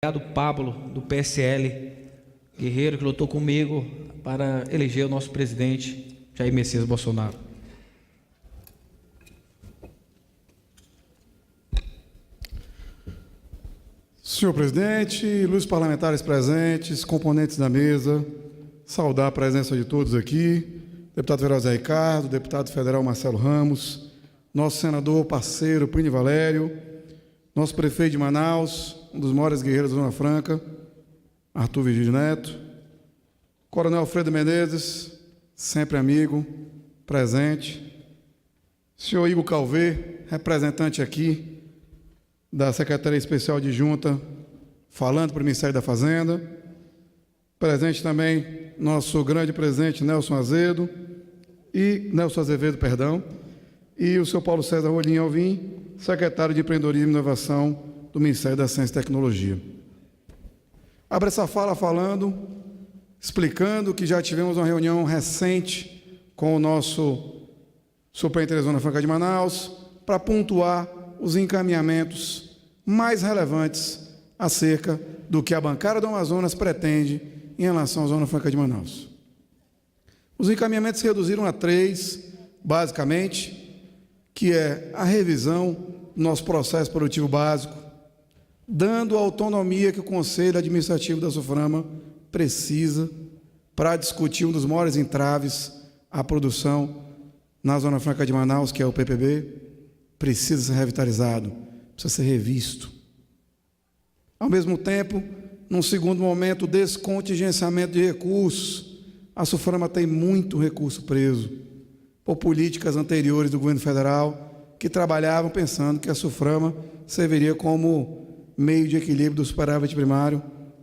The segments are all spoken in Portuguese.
Obrigado, Pablo, do PSL, guerreiro que lutou comigo para eleger o nosso presidente, Jair Messias Bolsonaro. Senhor presidente, luz parlamentares presentes, componentes da mesa, saudar a presença de todos aqui, deputado federal Zé Ricardo, deputado federal Marcelo Ramos, nosso senador parceiro Plínio Valério, nosso prefeito de Manaus, um dos maiores guerreiros da Zona Franca, Arthur Vigílio Neto, coronel Alfredo Menezes, sempre amigo, presente, senhor Igor Calvé, representante aqui da Secretaria Especial Adjunta, falando para o Ministério da Fazenda, presente também nosso grande presidente Nelson Azevedo, e o senhor Paulo César Rolim Alvim, secretário de Empreendedorismo e Inovação do Ministério da Ciência e Tecnologia. Abro essa fala explicando que já tivemos uma reunião recente com o nosso superintendente da Zona Franca de Manaus para pontuar os encaminhamentos mais relevantes acerca do que a bancada do Amazonas pretende em relação à Zona Franca de Manaus. Os encaminhamentos se reduziram a 3, basicamente, que é a revisão do nosso processo produtivo básico, dando a autonomia que o Conselho Administrativo da SUFRAMA precisa para discutir um dos maiores entraves à produção na Zona Franca de Manaus, que é o PPB, precisa ser revitalizado, precisa ser revisto. Ao mesmo tempo, num segundo momento, o descontingenciamento de recursos. A SUFRAMA tem muito recurso preso por políticas anteriores do governo federal que trabalhavam pensando que a SUFRAMA serviria como meio de equilíbrio do superávit primário,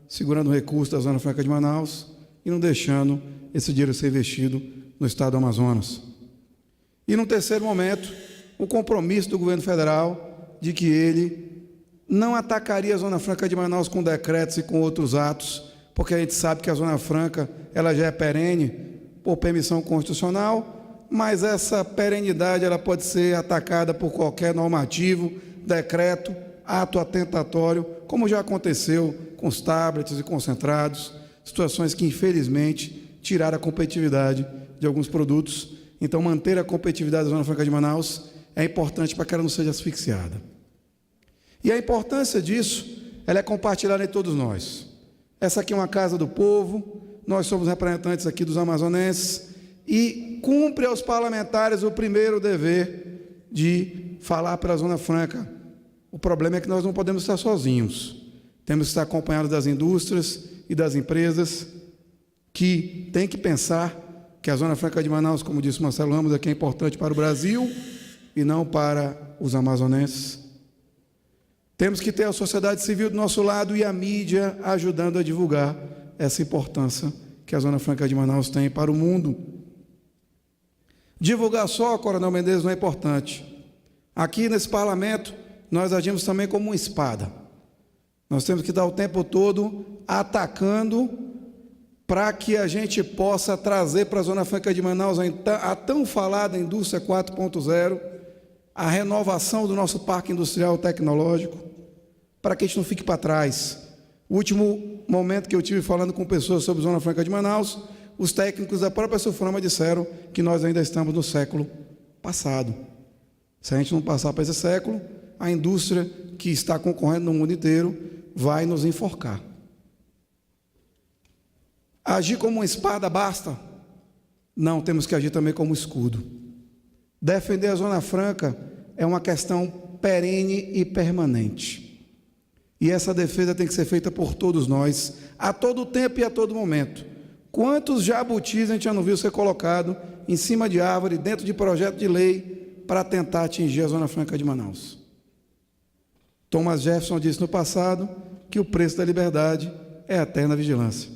segurando o recurso da Zona Franca de Manaus e não deixando esse dinheiro ser investido no estado do Amazonas. E, num terceiro momento, o compromisso do governo federal de que ele não atacaria a Zona Franca de Manaus com decretos e com outros atos, porque a gente sabe que a Zona Franca ela já é perene por permissão constitucional, mas essa perenidade ela pode ser atacada por qualquer normativo, decreto, ato atentatório, como já aconteceu com os tablets e concentrados, situações que, infelizmente, tiraram a competitividade de alguns produtos. Então, manter a competitividade da Zona Franca de Manaus é importante para que ela não seja asfixiada. E a importância disso, ela é compartilhada em todos nós. Essa aqui é uma casa do povo, nós somos representantes aqui dos amazonenses e cumpre aos parlamentares o primeiro dever de falar pela Zona Franca. O problema é que nós não podemos estar sozinhos. Temos que estar acompanhados das indústrias e das empresas que têm que pensar que a Zona Franca de Manaus, como disse Marcelo Ramos, aqui é importante para o Brasil e não para os amazonenses. Temos que ter a sociedade civil do nosso lado e a mídia ajudando a divulgar essa importância que a Zona Franca de Manaus tem para o mundo. Divulgar só, coronel Menezes, não é importante. Aqui nesse parlamento, nós agimos também como uma espada. Nós temos que dar o tempo todo atacando para que a gente possa trazer para a Zona Franca de Manaus a tão falada indústria 4.0, a renovação do nosso parque industrial tecnológico, para que a gente não fique para trás. O último momento que eu tive falando com pessoas sobre a Zona Franca de Manaus, os técnicos da própria SUFRAMA disseram que nós ainda estamos no século passado. Se a gente não passar para esse século, a indústria que está concorrendo no mundo inteiro vai nos enforcar. Agir como uma espada basta? Não, temos que agir também como escudo. Defender a Zona Franca é uma questão perene e permanente. E essa defesa tem que ser feita por todos nós, a todo tempo e a todo momento. Quantos jabutis a gente já não viu ser colocado em cima de árvore, dentro de projeto de lei, para tentar atingir a Zona Franca de Manaus? Thomas Jefferson disse no passado que o preço da liberdade é a eterna vigilância.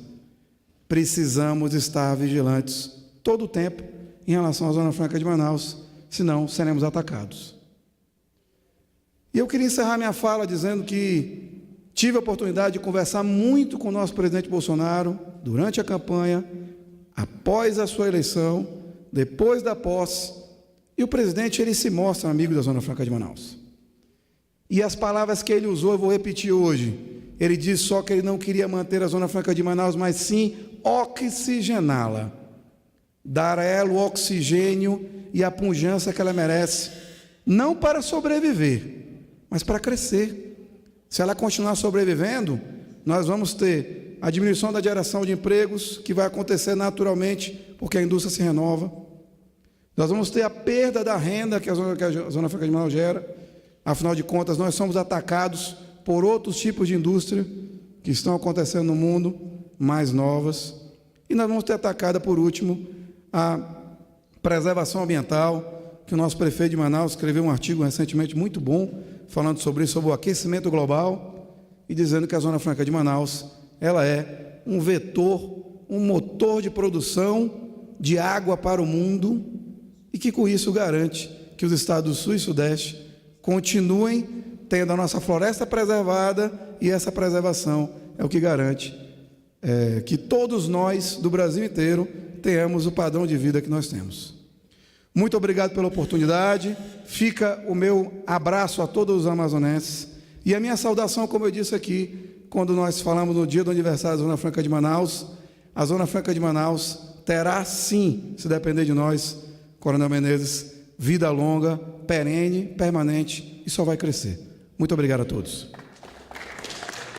Precisamos estar vigilantes todo o tempo em relação à Zona Franca de Manaus, senão seremos atacados. E eu queria encerrar minha fala dizendo que tive a oportunidade de conversar muito com o nosso presidente Bolsonaro durante a campanha, após a sua eleição, depois da posse, e o presidente ele se mostra amigo da Zona Franca de Manaus. E as palavras que ele usou, eu vou repetir hoje. Ele disse só que ele não queria manter a Zona Franca de Manaus, mas sim oxigená-la, dar a ela o oxigênio e a pujança que ela merece, não para sobreviver, mas para crescer. Se ela continuar sobrevivendo, nós vamos ter a diminuição da geração de empregos, que vai acontecer naturalmente, porque a indústria se renova. Nós vamos ter a perda da renda que a Zona Franca de Manaus gera. Afinal de contas, nós somos atacados por outros tipos de indústria que estão acontecendo no mundo, mais novas. E nós vamos ter atacada, por último, a preservação ambiental, que o nosso prefeito de Manaus escreveu um artigo recentemente muito bom, falando sobre isso, sobre o aquecimento global, e dizendo que a Zona Franca de Manaus, ela é um vetor, um motor de produção de água para o mundo, e que com isso garante que os estados do Sul e Sudeste continuem tendo a nossa floresta preservada, e essa preservação é o que garante que todos nós, do Brasil inteiro, tenhamos o padrão de vida que nós temos. Muito obrigado pela oportunidade, fica o meu abraço a todos os amazonenses, e a minha saudação, como eu disse aqui, quando nós falamos no dia do aniversário da Zona Franca de Manaus, a Zona Franca de Manaus terá sim, se depender de nós, Coronel Menezes, vida longa, perene, permanente, e só vai crescer. Muito obrigado a todos.